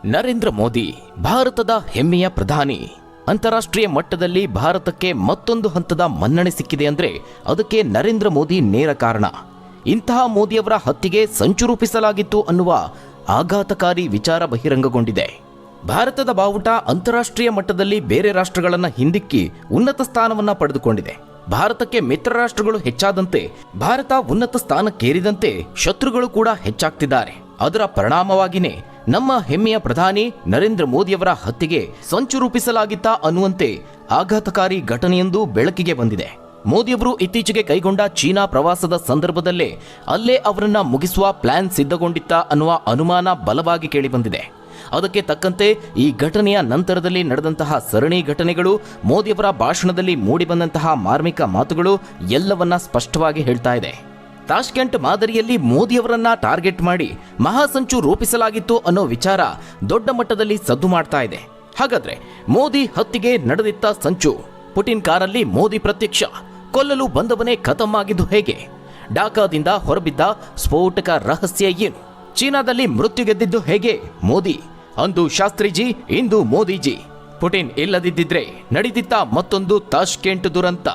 ನರೇಂದ್ರ ಮೋದಿ ಭಾರತದ ಹೆಮ್ಮೆಯ ಪ್ರಧಾನಿ. ಅಂತಾರಾಷ್ಟ್ರೀಯ ಮಟ್ಟದಲ್ಲಿ ಭಾರತಕ್ಕೆ ಮತ್ತೊಂದು ಹಂತದ ಮನ್ನಣೆ ಸಿಕ್ಕಿದೆ ಅಂದ್ರೆ ಅದಕ್ಕೆ ನರೇಂದ್ರ ಮೋದಿ ನೇರ ಕಾರಣ. ಇಂತಹ ಮೋದಿಯವರ ಹತ್ಯೆಗೆ ಸಂಚು ರೂಪಿಸಲಾಗಿತ್ತು ಅನ್ನುವ ಆಘಾತಕಾರಿ ವಿಚಾರ ಬಹಿರಂಗಗೊಂಡಿದೆ. ಭಾರತದ ಬಾವುಟ ಅಂತಾರಾಷ್ಟ್ರೀಯ ಮಟ್ಟದಲ್ಲಿ ಬೇರೆ ರಾಷ್ಟ್ರಗಳನ್ನ ಹಿಂದಿಕ್ಕಿ ಉನ್ನತ ಸ್ಥಾನವನ್ನ ಪಡೆದುಕೊಂಡಿದೆ. ಭಾರತಕ್ಕೆ ಮಿತ್ರ ರಾಷ್ಟ್ರಗಳು ಹೆಚ್ಚಾದಂತೆ ಭಾರತ ಉನ್ನತ ಸ್ಥಾನಕ್ಕೇರಿದಂತೆ ಶತ್ರುಗಳು ಕೂಡ ಹೆಚ್ಚಾಗ್ತಿದ್ದಾರೆ. ಅದರ ಪರಿಣಾಮವಾಗಿಯೇ ನಮ್ಮ ಹೆಮ್ಮೆಯ ಪ್ರಧಾನಿ ನರೇಂದ್ರ ಮೋದಿಯವರ ಹತ್ಯೆಗೆ ಸಂಚು ರೂಪಿಸಲಾಗಿತ್ತಾ ಅನ್ನುವಂತೆ ಆಘಾತಕಾರಿ ಘಟನೆಯೊಂದು ಬೆಳಕಿಗೆ ಬಂದಿದೆ. ಮೋದಿಯವರು ಇತ್ತೀಚೆಗೆ ಕೈಗೊಂಡ ಚೀನಾ ಪ್ರವಾಸದ ಸಂದರ್ಭದಲ್ಲೇ ಅಲ್ಲೇ ಅವರನ್ನ ಮುಗಿಸುವ ಪ್ಲಾನ್ ಸಿದ್ಧಗೊಂಡಿತ್ತಾ ಅನ್ನುವ ಅನುಮಾನ ಬಲವಾಗಿ ಕೇಳಿಬಂದಿದೆ. ಅದಕ್ಕೆ ತಕ್ಕಂತೆ ಈ ಘಟನೆಯ ನಂತರದಲ್ಲಿ ನಡೆದಂತಹ ಸರಣಿ ಘಟನೆಗಳು, ಮೋದಿಯವರ ಭಾಷಣದಲ್ಲಿ ಮೂಡಿಬಂದಂತಹ ಮಾರ್ಮಿಕ ಮಾತುಗಳು ಎಲ್ಲವನ್ನ ಸ್ಪಷ್ಟವಾಗಿ ಹೇಳ್ತಾ ಇದೆ. ತಾಷ್ಕೆಂಟ್ ಮಾದರಿಯಲ್ಲಿ ಮೋದಿಯವರನ್ನ ಟಾರ್ಗೆಟ್ ಮಾಡಿ ಮಹಾಸಂಚು ರೂಪಿಸಲಾಗಿತ್ತು ಅನ್ನೋ ವಿಚಾರ ದೊಡ್ಡ ಮಟ್ಟದಲ್ಲಿ ಸದ್ದು ಮಾಡ್ತಾ ಇದೆ. ಹಾಗಾದ್ರೆ ಮೋದಿ ಹತ್ಯೆಗೆ ನಡೆದಿತ್ತ ಸಂಚು? ಪುಟಿನ್ ಕಾರಲ್ಲಿ ಮೋದಿ ಪ್ರತ್ಯಕ್ಷ, ಕೊಲ್ಲಲು ಬಂದವನೇ ಖತಮ್ ಆಗಿದ್ದು ಹೇಗೆ? ಢಾಕಾದಿಂದ ಹೊರಬಿದ್ದ ಸ್ಫೋಟಕ ರಹಸ್ಯ ಏನು? ಚೀನಾದಲ್ಲಿ ಮೃತ್ಯು ಗೆದ್ದಿದ್ದು ಹೇಗೆ? ಮೋದಿ. ಅಂದು ಶಾಸ್ತ್ರಿಜಿ, ಇಂದು ಮೋದಿಜಿ. ಪುಟಿನ್ ಇಲ್ಲದಿದ್ದಿದ್ರೆ ನಡೀತಿತ್ತ ಮತ್ತೊಂದು ತಾಷ್ಕೆಂಟ್ ದುರಂತ.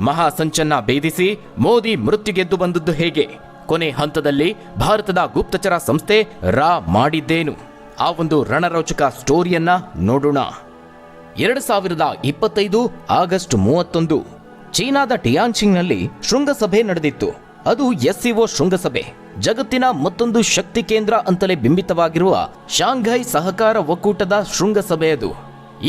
ಮಹಾಸಂಚನ್ನ ಭೇದಿಸಿ ಮೋದಿ ಮೃತ್ಯುಗೆದ್ದು ಬಂದದ್ದು ಹೇಗೆ? ಕೊನೆ ಹಂತದಲ್ಲಿ ಭಾರತದ ಗುಪ್ತಚರ ಸಂಸ್ಥೆ ರಾ ಮಾಡಿದ್ದೇನು? ಆ ಒಂದು ರಣರೋಚಕ ಸ್ಟೋರಿಯನ್ನ ನೋಡೋಣ. 2025 ಆಗಸ್ಟ್ 31 ಚೀನಾದ ಟಿಯಾನ್ಜಿಂಗ್ನಲ್ಲಿ ಶೃಂಗಸಭೆ ನಡೆದಿತ್ತು. ಅದು SCO ಶೃಂಗಸಭೆ. ಜಗತ್ತಿನ ಮತ್ತೊಂದು ಶಕ್ತಿ ಕೇಂದ್ರ ಅಂತಲೇ ಬಿಂಬಿತವಾಗಿರುವ ಶಾಂಘೈ ಸಹಕಾರ ಒಕ್ಕೂಟದ ಶೃಂಗಸಭೆ ಅದು.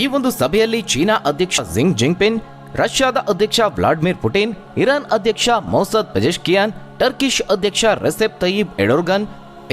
ಈ ಒಂದು ಸಭೆಯಲ್ಲಿ ಚೀನಾ ಅಧ್ಯಕ್ಷ ಜಿಂಗ್ ಜಿಂಗ್ಪಿನ್, ರಷ್ಯಾದ ಅಧ್ಯಕ್ಷ ವ್ಲಾಡಿಮಿರ್ ಪುಟಿನ್, ಇರಾನ್ ಅಧ್ಯಕ್ಷ ಮೌಸದ್ ಪೆಜೆಶ್ಕಿಯಾನ್, ಟರ್ಕಿಶ್ ಅಧ್ಯಕ್ಷ ರೆಸೆಪ್ ತಯ್ಯಿಬ್ ಎರ್ಡೋಗನ್,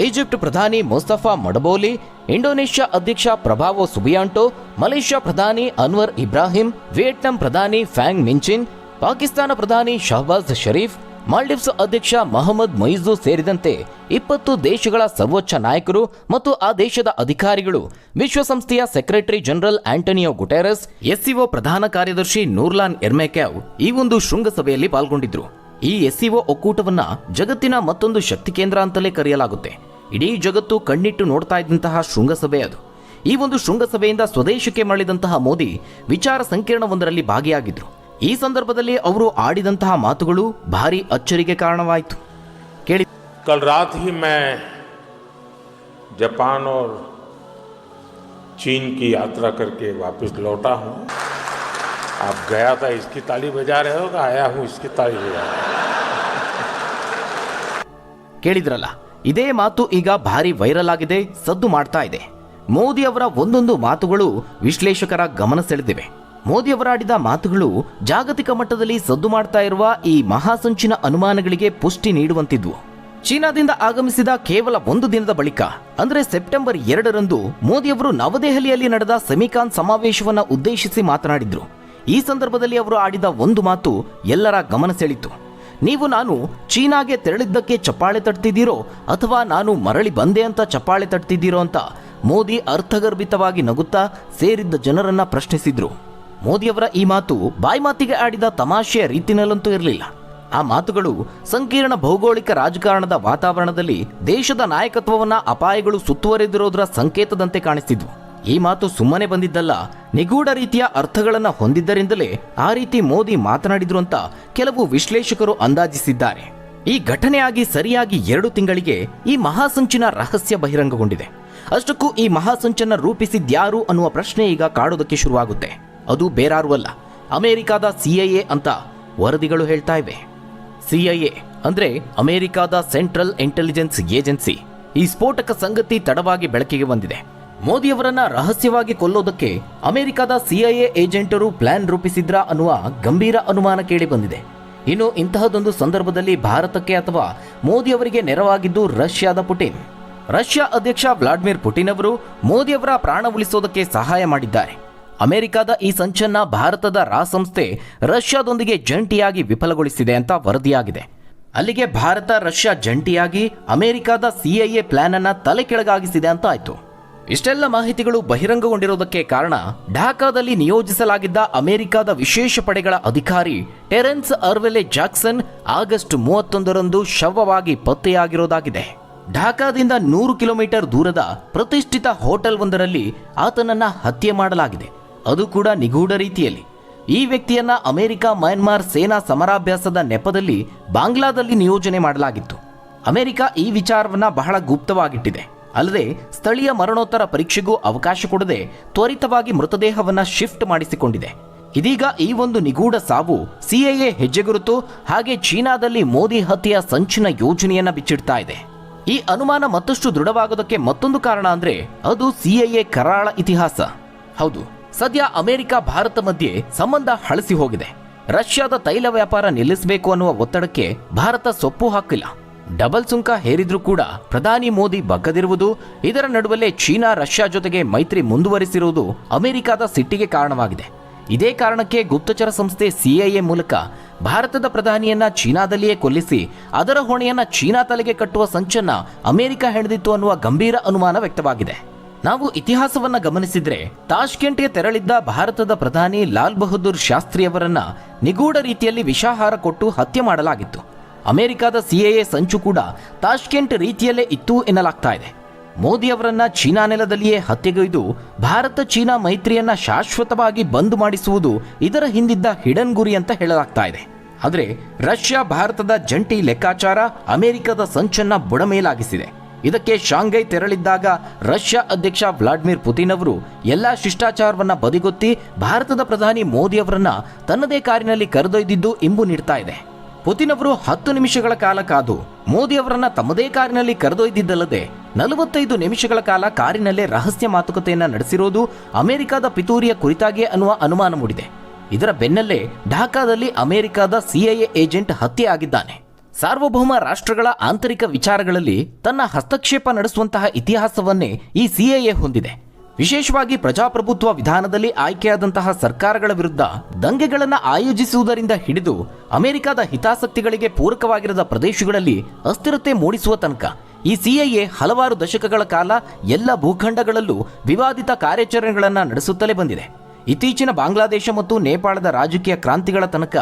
ಈಜಿಪ್ಟ್ ಪ್ರಧಾನಿ ಮುಸ್ತಫಾ ಮಡಬೋಲಿ, ಇಂಡೋನೇಷ್ಯಾ ಅಧ್ಯಕ್ಷ ಪ್ರಭಾವೋ ಸುಬಿಯಾಂಟೋ, ಮಲೇಷ್ಯಾ ಪ್ರಧಾನಿ ಅನ್ವರ್ ಇಬ್ರಾಹಿಂ, ವಿಯೆಟ್ನಾಂ ಪ್ರಧಾನಿ ಫ್ಯಾಂಗ್ ಮಿಂಚಿನ್, ಪಾಕಿಸ್ತಾನ ಪ್ರಧಾನಿ ಶಹಬಾಜ್ ಶರೀಫ್, ಮಾಲ್ಡೀವ್ಸ್ ಅಧ್ಯಕ್ಷ ಮೊಹಮ್ಮದ್ ಮೊಯಿಜು ಸೇರಿದಂತೆ 20 ದೇಶಗಳ ಸರ್ವೋಚ್ಚ ನಾಯಕರು ಮತ್ತು ಆ ದೇಶದ ಅಧಿಕಾರಿಗಳು, ವಿಶ್ವಸಂಸ್ಥೆಯ secretary general Antonio Guterres, SCO ಪ್ರಧಾನ ಕಾರ್ಯದರ್ಶಿ ನೂರ್ಲಾನ್ ಎರ್ಮೆಕ್ಯಾವ್ ಈ ಒಂದು ಶೃಂಗಸಭೆಯಲ್ಲಿ ಪಾಲ್ಗೊಂಡಿದ್ರು. ಈ SCO ಒಕ್ಕೂಟವನ್ನ ಜಗತ್ತಿನ ಮತ್ತೊಂದು ಶಕ್ತಿ ಕೇಂದ್ರ ಅಂತಲೇ ಕರೆಯಲಾಗುತ್ತೆ. ಇಡೀ ಜಗತ್ತು ಕಣ್ಣಿಟ್ಟು ನೋಡ್ತಾ ಇದ್ದಂತಹ ಶೃಂಗಸಭೆ ಅದು. ಈ ಒಂದು ಶೃಂಗಸಭೆಯಿಂದ ಸ್ವದೇಶಕ್ಕೆ ಮರಳಿದಂತಹ ಮೋದಿ ವಿಚಾರ ಸಂಕಿರಣವೊಂದರಲ್ಲಿ ಭಾಗಿಯಾಗಿದ್ರು. ಈ ಸಂದರ್ಭದಲ್ಲಿ ಅವರು ಆಡಿದಂತಹ ಮಾತುಗಳು ಭಾರಿ ಅಚ್ಚರಿಗೆ ಕಾರಣವಾಯಿತು. ಕೇಳಿ. कल रात ही मैं जापान और चीन की यात्रा करके वापस लौटा हूँ. आप गया था इसकी ताली बजा रहे हो, आया हूँ इसकी ताली बजा रहे हो. ಕೇಳಿದ್ರಲ್ಲ, ಇದೇ ಮಾತು ಈಗ ಭಾರಿ ವೈರಲ್ ಆಗಿದೆ, ಸದ್ದು ಮಾಡ್ತಾ ಇದೆ. ಮೋದಿ ಅವರ ಒಂದೊಂದು ಮಾತುಗಳು ವಿಶ್ಲೇಷಕರ ಗಮನ ಸೆಳೆದಿವೆ. ಮೋದಿಯವರಾಡಿದ ಮಾತುಗಳು ಜಾಗತಿಕ ಮಟ್ಟದಲ್ಲಿ ಸದ್ದು ಮಾಡ್ತಾ ಇರುವ ಈ ಮಹಾಸಂಚಿನ ಅನುಮಾನಗಳಿಗೆ ಪುಷ್ಟಿ ನೀಡುವಂತಿದ್ವು. ಚೀನಾದಿಂದ ಆಗಮಿಸಿದ ಕೇವಲ ಒಂದು ದಿನದ ಬಳಿಕ ಅಂದ್ರೆ ಸೆಪ್ಟೆಂಬರ್ 2ರಂದು ಮೋದಿಯವರು ನವದೆಹಲಿಯಲ್ಲಿ ನಡೆದ ಸೆಮಿಕಾನ್ ಸಮಾವೇಶವನ್ನ ಉದ್ದೇಶಿಸಿ ಮಾತನಾಡಿದ್ರು. ಈ ಸಂದರ್ಭದಲ್ಲಿ ಅವರು ಆಡಿದ ಒಂದು ಮಾತು ಎಲ್ಲರ ಗಮನ ಸೆಳೀತು. ನೀವು ನಾನು ಚೀನಾಗೆ ತೆರಳಿದ್ದಕ್ಕೆ ಚಪ್ಪಾಳೆ ತಟ್ತಿದ್ದೀರೋ ಅಥವಾ ನಾನು ಮರಳಿ ಬಂದೆ ಅಂತ ಚಪ್ಪಾಳೆ ತಟ್ತಿದ್ದೀರೋ ಅಂತ ಮೋದಿ ಅರ್ಥಗರ್ಭಿತವಾಗಿ ನಗುತ್ತಾ ಸೇರಿದ್ದ ಜನರನ್ನ ಪ್ರಶ್ನಿಸಿದ್ರು. ಮೋದಿಯವರ ಈ ಮಾತು ಬಾಯಿ ಮಾತಿಗೆ ಆಡಿದ ತಮಾಷೆಯ ರೀತಿನಲ್ಲಂತೂ ಇರಲಿಲ್ಲ. ಆ ಮಾತುಗಳು ಸಂಕೀರ್ಣ ಭೌಗೋಳಿಕ ರಾಜಕಾರಣದ ವಾತಾವರಣದಲ್ಲಿ ದೇಶದ ನಾಯಕತ್ವವನ್ನ ಅಪಾಯಗಳು ಸುತ್ತುವರೆದಿರೋದರ ಸಂಕೇತದಂತೆ ಕಾಣಿಸ್ತಿದ್ವು. ಈ ಮಾತು ಸುಮ್ಮನೆ ಬಂದಿದ್ದಲ್ಲ, ನಿಗೂಢ ರೀತಿಯ ಅರ್ಥಗಳನ್ನ ಹೊಂದಿದ್ದರಿಂದಲೇ ಆ ರೀತಿ ಮೋದಿ ಮಾತನಾಡಿದ್ರು ಅಂತ ಕೆಲವು ವಿಶ್ಲೇಷಕರು ಅಂದಾಜಿಸಿದ್ದಾರೆ. ಈ ಘಟನೆಯಾಗಿ ಸರಿಯಾಗಿ 2 ತಿಂಗಳಿಗೆ ಈ ಮಹಾಸಂಚಿನ ರಹಸ್ಯ ಬಹಿರಂಗಗೊಂಡಿದೆ. ಅಷ್ಟಕ್ಕೂ ಈ ಮಹಾಸಂಚನ್ನ ರೂಪಿಸಿದ್ಯಾರು ಅನ್ನುವ ಪ್ರಶ್ನೆ ಈಗ ಕಾಡೋದಕ್ಕೆ ಶುರುವಾಗುತ್ತೆ. ಅದು ಬೇರಾರು ಅಲ್ಲ, ಅಮೆರಿಕಾದ CIA ಅಂತ ವರದಿಗಳು ಹೇಳ್ತಾ ಇವೆ. CIA ಅಂದ್ರೆ ಅಮೆರಿಕಾದ ಸೆಂಟ್ರಲ್ ಇಂಟೆಲಿಜೆನ್ಸ್ ಏಜೆನ್ಸಿ. ಈ ಸ್ಫೋಟಕ ಸಂಗತಿ ತಡವಾಗಿ ಬೆಳಕಿಗೆ ಬಂದಿದೆ. ಮೋದಿಯವರನ್ನ ರಹಸ್ಯವಾಗಿ ಕೊಲ್ಲೋದಕ್ಕೆ ಅಮೆರಿಕಾದ CIA ಏಜೆಂಟರು ಪ್ಲಾನ್ ರೂಪಿಸಿದ್ರಾ ಅನ್ನುವ ಗಂಭೀರ ಅನುಮಾನ ಕೇಳಿ ಬಂದಿದೆ. ಇನ್ನು ಇಂತಹದೊಂದು ಸಂದರ್ಭದಲ್ಲಿ ಭಾರತಕ್ಕೆ ಅಥವಾ ಮೋದಿಯವರಿಗೆ ನೆರವಾಗಿದ್ದು ರಷ್ಯಾದ ಪುಟಿನ್. ರಷ್ಯಾ ಅಧ್ಯಕ್ಷ ವ್ಲಾಡಿಮಿರ್ ಪುಟಿನ್ ಅವರು ಮೋದಿಯವರ ಪ್ರಾಣ ಉಳಿಸೋದಕ್ಕೆ ಸಹಾಯ ಮಾಡಿದ್ದಾರೆ. ಅಮೆರಿಕದ ಈ ಸಂಚನ್ನ ಭಾರತದ ರಾ ಸಂಸ್ಥೆ ರಷ್ಯಾದೊಂದಿಗೆ ಜಂಟಿಯಾಗಿ ವಿಫಲಗೊಳಿಸಿದೆ ಅಂತ ವರದಿಯಾಗಿದೆ. ಅಲ್ಲಿಗೆ ಭಾರತ ರಷ್ಯಾ ಜಂಟಿಯಾಗಿ ಅಮೆರಿಕದ CIA ಪ್ಲಾನ್ ಅನ್ನ ತಲೆ ಕೆಳಗಾಗಿಸಿದೆ ಅಂತ ಆಯ್ತು. ಇಷ್ಟೆಲ್ಲ ಮಾಹಿತಿಗಳು ಬಹಿರಂಗಗೊಂಡಿರೋದಕ್ಕೆ ಕಾರಣ ಢಾಕಾದಲ್ಲಿ ನಿಯೋಜಿಸಲಾಗಿದ್ದ ಅಮೆರಿಕದ ವಿಶೇಷ ಪಡೆಗಳ ಅಧಿಕಾರಿ ಟೆರೆನ್ಸ್ ಅರ್ವೆಲೆ ಜಾಕ್ಸನ್ ಆಗಸ್ಟ್ 31ರಂದು ಶವವಾಗಿ ಪತ್ತೆಯಾಗಿರೋದಾಗಿದೆ. ಢಾಕಾದಿಂದ 100 ಕಿಲೋಮೀಟರ್ ದೂರದ ಪ್ರತಿಷ್ಠಿತ ಹೋಟೆಲ್ ಒಂದರಲ್ಲಿ ಆತನನ್ನ ಹತ್ಯೆ ಮಾಡಲಾಗಿದೆ, ಅದು ಕೂಡ ನಿಗೂಢ ರೀತಿಯಲ್ಲಿ. ಈ ವ್ಯಕ್ತಿಯನ್ನ ಅಮೆರಿಕ ಮಯನ್ಮಾರ್ ಸೇನಾ ಸಮರಾಭ್ಯಾಸದ ನೆಪದಲ್ಲಿ ಬಾಂಗ್ಲಾದಲ್ಲಿ ನಿಯೋಜನೆ ಮಾಡಲಾಗಿತ್ತು. ಅಮೆರಿಕ ಈ ವಿಚಾರವನ್ನ ಬಹಳ ಗುಪ್ತವಾಗಿಟ್ಟಿದೆ. ಅಲ್ಲದೆ ಸ್ಥಳೀಯ ಮರಣೋತ್ತರ ಪರೀಕ್ಷೆಗೂ ಅವಕಾಶ ಕೊಡದೆ ತ್ವರಿತವಾಗಿ ಮೃತದೇಹವನ್ನ ಶಿಫ್ಟ್ ಮಾಡಿಸಿಕೊಂಡಿದೆ. ಇದೀಗ ಈ ಒಂದು ನಿಗೂಢ ಸಾವು ಸಿಎಎ ಹೆಜ್ಜೆಗುರುತು ಹಾಗೆ ಚೀನಾದಲ್ಲಿ ಮೋದಿ ಹತ್ಯೆಯ ಸಂಚಿನ ಯೋಜನೆಯನ್ನ ಬಿಚ್ಚಿಡ್ತಾ ಇದೆ. ಈ ಅನುಮಾನ ಮತ್ತಷ್ಟು ದೃಢವಾಗೋದಕ್ಕೆ ಮತ್ತೊಂದು ಕಾರಣ ಅಂದ್ರೆ ಅದು ಸಿಎಎ ಕರಾಳ ಇತಿಹಾಸ. ಹೌದು, ಸದ್ಯ ಅಮೆರಿಕ ಭಾರತ ಮಧ್ಯೆ ಸಂಬಂಧ ಹಳಸಿ ಹೋಗಿದೆ. ರಷ್ಯಾದ ತೈಲ ವ್ಯಾಪಾರ ನಿಲ್ಲಿಸಬೇಕು ಅನ್ನುವ ಒತ್ತಡಕ್ಕೆ ಭಾರತ ಸೊಪ್ಪು ಹಾಕಿಲ್ಲ. ಡಬಲ್ ಸುಂಕ ಹೇರಿದ್ರೂ ಕೂಡ ಪ್ರಧಾನಿ ಮೋದಿ ಬಗ್ಗದಿರುವುದು, ಇದರ ನಡುವಲ್ಲೇ ಚೀನಾ ರಷ್ಯಾ ಜೊತೆಗೆ ಮೈತ್ರಿ ಮುಂದುವರಿಸಿರುವುದು ಅಮೆರಿಕದ ಸಿಟ್ಟಿಗೆ ಕಾರಣವಾಗಿದೆ. ಇದೇ ಕಾರಣಕ್ಕೆ ಗುಪ್ತಚರ ಸಂಸ್ಥೆ ಸಿಐಎ ಮೂಲಕ ಭಾರತದ ಪ್ರಧಾನಿಯನ್ನ ಚೀನಾದಲ್ಲಿಯೇ ಕೊಲ್ಲಿಸಿ ಅದರ ಹೊಣೆಯನ್ನ ಚೀನಾ ತಲೆಗೆ ಕಟ್ಟುವ ಸಂಚನ್ನ ಅಮೆರಿಕ ಹೆಣೆದಿತ್ತು ಅನ್ನುವ ಗಂಭೀರ ಅನುಮಾನ ವ್ಯಕ್ತವಾಗಿದೆ. ನಾವು ಇತಿಹಾಸವನ್ನ ಗಮನಿಸಿದ್ರೆ ತಾಷ್ಕೆಂಟ್ಗೆ ತೆರಳಿದ್ದ ಭಾರತದ ಪ್ರಧಾನಿ ಲಾಲ್ ಬಹದ್ದೂರ್ ಶಾಸ್ತ್ರಿಯವರನ್ನ ನಿಗೂಢ ರೀತಿಯಲ್ಲಿ ವಿಷಾಹಾರ ಕೊಟ್ಟು ಹತ್ಯೆ ಮಾಡಲಾಗಿತ್ತು. ಅಮೆರಿಕದ ಸಿಎಎ ಸಂಚು ಕೂಡ ತಾಷ್ಕೆಂಟ್ ರೀತಿಯಲ್ಲೇ ಇತ್ತು ಎನ್ನಲಾಗ್ತಾ ಇದೆ. ಮೋದಿ ಅವರನ್ನ ಚೀನಾ ನೆಲದಲ್ಲಿಯೇ ಹತ್ಯೆಗೈದು ಭಾರತ ಚೀನಾ ಮೈತ್ರಿಯನ್ನ ಶಾಶ್ವತವಾಗಿ ಬಂದ್ ಮಾಡಿಸುವುದು ಇದರ ಹಿಂದಿದ್ದ ಹಿಡನ್ ಗುರಿ ಅಂತ ಹೇಳಲಾಗ್ತಾ ಇದೆ. ಆದರೆ ರಷ್ಯಾ ಭಾರತದ ಜಂಟಿ ಲೆಕ್ಕಾಚಾರ ಅಮೆರಿಕದ ಸಂಚನ್ನ ಬುಡಮೇಲಾಗಿಸಿದೆ. ಇದಕ್ಕೆ ಶಾಂಘೈ ತೆರಳಿದ್ದಾಗ ರಷ್ಯಾ ಅಧ್ಯಕ್ಷ ವ್ಲಾಡಿಮಿರ್ ಪುತಿನ್ ಅವರು ಎಲ್ಲಾ ಶಿಷ್ಟಾಚಾರವನ್ನ ಬದಿಗೊತ್ತಿ ಭಾರತದ ಪ್ರಧಾನಿ ಮೋದಿ ಅವರನ್ನ ತನ್ನದೇ ಕಾರಿನಲ್ಲಿ ಕರೆದೊಯ್ದಿದ್ದು ಇಂಬು ನೀಡ್ತಾ ಇದೆ. ಪುತಿನ್ ಅವರು 10 ನಿಮಿಷಗಳ ಕಾಲ ಕಾದು ಮೋದಿ ಅವರನ್ನ ತಮ್ಮದೇ ಕಾರಿನಲ್ಲಿ ಕರೆದೊಯ್ದಿದ್ದಲ್ಲದೆ 45 ನಿಮಿಷಗಳ ಕಾಲ ಕಾರಿನಲ್ಲೇ ರಹಸ್ಯ ಮಾತುಕತೆಯನ್ನ ನಡೆಸಿರೋದು ಅಮೆರಿಕದ ಪಿತೂರಿಯ ಕುರಿತಾಗಿಯೇ ಅನ್ನುವ ಅನುಮಾನ ಮೂಡಿದೆ. ಇದರ ಬೆನ್ನಲ್ಲೇ ಢಾಕಾದಲ್ಲಿ ಅಮೆರಿಕದ ಸಿಐಎ ಏಜೆಂಟ್ ಹತ್ಯೆ ಆಗಿದ್ದಾನೆ. ಸಾರ್ವಭೌಮ ರಾಷ್ಟ್ರಗಳ ಆಂತರಿಕ ವಿಚಾರಗಳಲ್ಲಿ ತನ್ನ ಹಸ್ತಕ್ಷೇಪ ನಡೆಸುವಂತಹ ಇತಿಹಾಸವನ್ನೇ ಈ ಸಿಐಎ ಹೊಂದಿದೆ. ವಿಶೇಷವಾಗಿ ಪ್ರಜಾಪ್ರಭುತ್ವ ವಿಧಾನದಲ್ಲಿ ಆಯ್ಕೆಯಾದಂತಹ ಸರ್ಕಾರಗಳ ವಿರುದ್ಧ ದಂಗೆಗಳನ್ನು ಆಯೋಜಿಸುವುದರಿಂದ ಹಿಡಿದು ಅಮೆರಿಕದ ಹಿತಾಸಕ್ತಿಗಳಿಗೆ ಪೂರಕವಾಗಿರದ ಪ್ರದೇಶಗಳಲ್ಲಿ ಅಸ್ಥಿರತೆ ಮೂಡಿಸುವ ತನಕ ಈ ಸಿಐಎ ಹಲವಾರು ದಶಕಗಳ ಕಾಲ ಎಲ್ಲ ಭೂಖಂಡಗಳಲ್ಲೂ ವಿವಾದಿತ ಕಾರ್ಯಾಚರಣೆಗಳನ್ನು ನಡೆಸುತ್ತಲೇ ಬಂದಿದೆ. ಇತ್ತೀಚಿನ ಬಾಂಗ್ಲಾದೇಶ ಮತ್ತು ನೇಪಾಳದ ರಾಜಕೀಯ ಕ್ರಾಂತಿಗಳ ತನಕ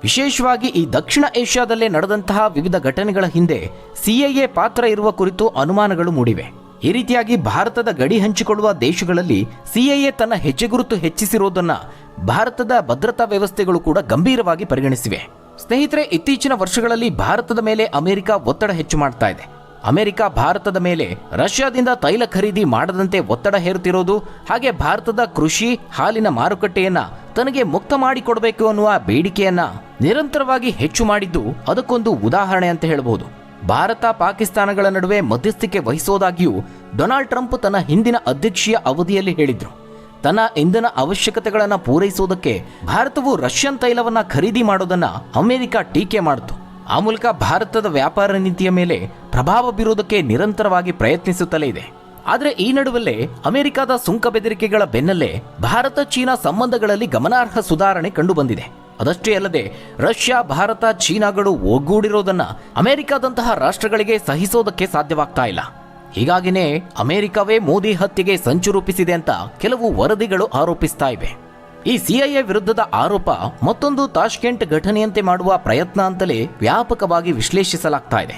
ವಿಶೇಷವಾಗಿ ಈ ದಕ್ಷಿಣ ಏಷ್ಯಾದಲ್ಲೇ ನಡೆದಂತಹ ವಿವಿಧ ಘಟನೆಗಳ ಹಿಂದೆ ಸಿಐಎ ಪಾತ್ರ ಇರುವ ಕುರಿತು ಅನುಮಾನಗಳು ಮೂಡಿವೆ. ಈ ರೀತಿಯಾಗಿ ಭಾರತದ ಗಡಿ ಹಂಚಿಕೊಳ್ಳುವ ದೇಶಗಳಲ್ಲಿ ಸಿಐಎ ತನ್ನ ಹೆಜ್ಜೆಗುರುತು ಹೆಚ್ಚಿಸಿರುವುದನ್ನು ಭಾರತದ ಭದ್ರತಾ ವ್ಯವಸ್ಥೆಗಳು ಕೂಡ ಗಂಭೀರವಾಗಿ ಪರಿಗಣಿಸಿವೆ. ಸ್ನೇಹಿತರೆ, ಇತ್ತೀಚಿನ ವರ್ಷಗಳಲ್ಲಿ ಭಾರತದ ಮೇಲೆ ಅಮೆರಿಕ ಒತ್ತಡ ಹೆಚ್ಚು ಮಾಡ್ತಾ ಇದೆ. ಅಮೆರಿಕ ಭಾರತದ ಮೇಲೆ ರಷ್ಯಾದಿಂದ ತೈಲ ಖರೀದಿ ಮಾಡದಂತೆ ಒತ್ತಡ ಹೇರುತ್ತಿರೋದು, ಹಾಗೆ ಭಾರತದ ಕೃಷಿ ಹಾಲಿನ ಮಾರುಕಟ್ಟೆಯನ್ನ ತನಗೆ ಮುಕ್ತ ಮಾಡಿಕೊಡಬೇಕು ಅನ್ನುವ ಬೇಡಿಕೆಯನ್ನ ನಿರಂತರವಾಗಿ ಹೆಚ್ಚು ಮಾಡಿದ್ದು ಅದಕ್ಕೊಂದು ಉದಾಹರಣೆ ಅಂತ ಹೇಳಬಹುದು. ಭಾರತ ಪಾಕಿಸ್ತಾನಗಳ ನಡುವೆ ಮಧ್ಯಸ್ಥಿಕೆ ವಹಿಸೋದಾಗಿಯೂ ಡೊನಾಲ್ಡ್ ಟ್ರಂಪ್ ತನ್ನ ಹಿಂದಿನ ಅಧ್ಯಕ್ಷೀಯ ಅವಧಿಯಲ್ಲಿ ಹೇಳಿದ್ರು. ತನ್ನ ಇಂಧನ ಅವಶ್ಯಕತೆಗಳನ್ನು ಪೂರೈಸುವುದಕ್ಕೆ ಭಾರತವು ರಷ್ಯನ್ ತೈಲವನ್ನ ಖರೀದಿ ಮಾಡೋದನ್ನ ಅಮೆರಿಕ ಟೀಕೆ ಮಾಡಿತು. ಆ ಮೂಲಕ ಭಾರತದ ವ್ಯಾಪಾರ ನೀತಿಯ ಮೇಲೆ ಪ್ರಭಾವ ಬೀರುವುದಕ್ಕೆ ನಿರಂತರವಾಗಿ ಪ್ರಯತ್ನಿಸುತ್ತಲೇ ಇದೆ. ಆದರೆ ಈ ನಡುವಲ್ಲೇ ಅಮೆರಿಕದ ಸುಂಕ ಬೆದರಿಕೆಗಳ ಬೆನ್ನಲ್ಲೇ ಭಾರತ ಚೀನಾ ಸಂಬಂಧಗಳಲ್ಲಿ ಗಮನಾರ್ಹ ಸುಧಾರಣೆ ಕಂಡುಬಂದಿದೆ. ಅದಷ್ಟೇ ಅಲ್ಲದೆ ರಷ್ಯಾ, ಭಾರತ, ಚೀನಾಗಳು ಒಗ್ಗೂಡಿರೋದನ್ನ ಅಮೆರಿಕದಂತಹ ರಾಷ್ಟ್ರಗಳಿಗೆ ಸಹಿಸೋದಕ್ಕೆ ಸಾಧ್ಯವಾಗ್ತಾ ಇಲ್ಲ. ಹೀಗಾಗಿನೇ ಅಮೆರಿಕವೇ ಮೋದಿ ಹತ್ಯೆಗೆ ಸಂಚು ರೂಪಿಸಿದೆ ಅಂತ ಕೆಲವು ವರದಿಗಳು ಆರೋಪಿಸ್ತಾ ಇವೆ. ಈ ಸಿಐಎ ವಿರುದ್ಧದ ಆರೋಪ ಮತ್ತೊಂದು ತಾಷ್ಕೆಂಟ್ ಘಟನೆಯಂತೆ ಮಾಡುವ ಪ್ರಯತ್ನ ಅಂತಲೇ ವ್ಯಾಪಕವಾಗಿ ವಿಶ್ಲೇಷಿಸಲಾಗ್ತಾ ಇದೆ.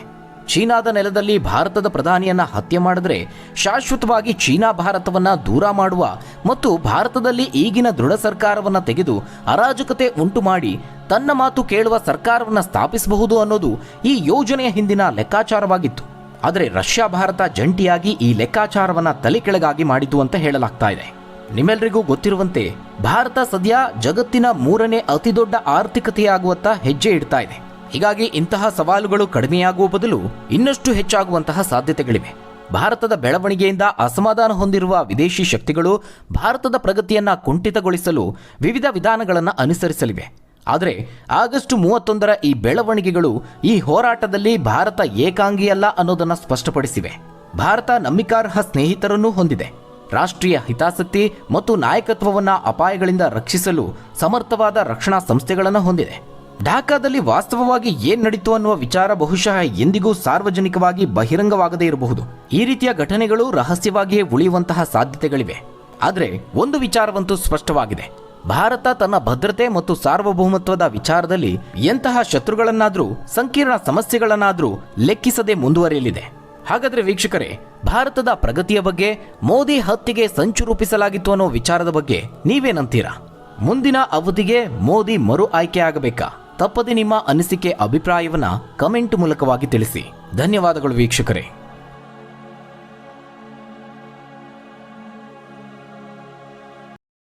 ಚೀನಾದ ನೆಲದಲ್ಲಿ ಭಾರತದ ಪ್ರಧಾನಿಯನ್ನ ಹತ್ಯೆ ಮಾಡಿದ್ರೆ ಶಾಶ್ವತವಾಗಿ ಚೀನಾ ಭಾರತವನ್ನ ದೂರ ಮಾಡುವ ಮತ್ತು ಭಾರತದಲ್ಲಿ ಈಗಿನ ದೃಢ ಸರ್ಕಾರವನ್ನ ತೆಗೆದು ಅರಾಜಕತೆ ಉಂಟು ಮಾಡಿ ತನ್ನ ಮಾತು ಕೇಳುವ ಸರ್ಕಾರವನ್ನ ಸ್ಥಾಪಿಸಬಹುದು ಅನ್ನೋದು ಈ ಯೋಜನೆಯ ಹಿಂದಿನ ಲೆಕ್ಕಾಚಾರವಾಗಿತ್ತು. ಆದರೆ ರಷ್ಯಾ ಭಾರತ ಜಂಟಿಯಾಗಿ ಈ ಲೆಕ್ಕಾಚಾರವನ್ನ ತಲೆಕೆಳಗಾಗಿ ಮಾಡಿತು ಅಂತ ಹೇಳಲಾಗ್ತಾ ಇದೆ. ನಿಮ್ಮೆಲ್ಲರಿಗೂ ಗೊತ್ತಿರುವಂತೆ ಭಾರತ ಸದ್ಯ ಜಗತ್ತಿನ 3ನೇ ಅತಿದೊಡ್ಡ ಆರ್ಥಿಕತೆಯಾಗುವತ್ತ ಹೆಜ್ಜೆ ಇಡ್ತಾ ಇದೆ. ಹೀಗಾಗಿ ಇಂತಹ ಸವಾಲುಗಳು ಕಡಿಮೆಯಾಗುವ ಬದಲು ಇನ್ನಷ್ಟು ಹೆಚ್ಚಾಗುವಂತಹ ಸಾಧ್ಯತೆಗಳಿವೆ. ಭಾರತದ ಬೆಳವಣಿಗೆಯಿಂದ ಅಸಮಾಧಾನ ಹೊಂದಿರುವ ವಿದೇಶಿ ಶಕ್ತಿಗಳು ಭಾರತದ ಪ್ರಗತಿಯನ್ನ ಕುಂಠಿತಗೊಳಿಸಲು ವಿವಿಧ ವಿಧಾನಗಳನ್ನು ಅನುಸರಿಸಲಿವೆ. ಆದರೆ ಆಗಸ್ಟ್ 31ರ ಈ ಬೆಳವಣಿಗೆಗಳು ಈ ಹೋರಾಟದಲ್ಲಿ ಭಾರತ ಏಕಾಂಗಿಯಲ್ಲ ಅನ್ನೋದನ್ನು ಸ್ಪಷ್ಟಪಡಿಸಿವೆ. ಭಾರತ ನಂಬಿಕಾರ್ಹ ಸ್ನೇಹಿತರನ್ನೂ ಹೊಂದಿದೆ. ರಾಷ್ಟ್ರೀಯ ಹಿತಾಸಕ್ತಿ ಮತ್ತು ನಾಯಕತ್ವವನ್ನು ಅಪಾಯಗಳಿಂದ ರಕ್ಷಿಸಲು ಸಮರ್ಥವಾದ ರಕ್ಷಣಾ ಸಂಸ್ಥೆಗಳನ್ನು ಹೊಂದಿದೆ. ಢಾಕಾದಲ್ಲಿ ವಾಸ್ತವವಾಗಿ ಏನ್ ನಡೀತು ಅನ್ನುವ ವಿಚಾರ ಬಹುಶಃ ಎಂದಿಗೂ ಸಾರ್ವಜನಿಕವಾಗಿ ಬಹಿರಂಗವಾಗದೇ ಇರಬಹುದು. ಈ ರೀತಿಯ ಘಟನೆಗಳು ರಹಸ್ಯವಾಗಿಯೇ ಉಳಿಯುವಂತಹ ಸಾಧ್ಯತೆಗಳಿವೆ. ಆದರೆ ಒಂದು ವಿಚಾರವಂತೂ ಸ್ಪಷ್ಟವಾಗಿದೆ. ಭಾರತ ತನ್ನ ಭದ್ರತೆ ಮತ್ತು ಸಾರ್ವಭೌಮತ್ವದ ವಿಚಾರದಲ್ಲಿ ಎಂತಹ ಶತ್ರುಗಳನ್ನಾದರೂ ಸಂಕೀರ್ಣ ಸಮಸ್ಯೆಗಳನ್ನಾದರೂ ಲೆಕ್ಕಿಸದೆ ಮುಂದುವರಿಯಲಿದೆ. ಹಾಗಾದ್ರೆ ವೀಕ್ಷಕರೇ, ಭಾರತದ ಪ್ರಗತಿಯ ಬಗ್ಗೆ, ಮೋದಿ ಹತ್ಯೆಗೆ ಸಂಚು ರೂಪಿಸಲಾಗಿತ್ತು ಅನ್ನೋ ವಿಚಾರದ ಬಗ್ಗೆ ನೀವೇನಂತೀರಾ? ಮುಂದಿನ ಅವಧಿಗೆ ಮೋದಿ ಮರು ಆಯ್ಕೆ ಆಗಬೇಕಾ? ತಪ್ಪದೆ ನಿಮ್ಮ ಅನಿಸಿಕೆ, ಅಭಿಪ್ರಾಯವನ್ನ ಕಮೆಂಟ್ ಮೂಲಕವಾಗಿ ತಿಳಿಸಿ. ಧನ್ಯವಾದಗಳು ವೀಕ್ಷಕರೇ.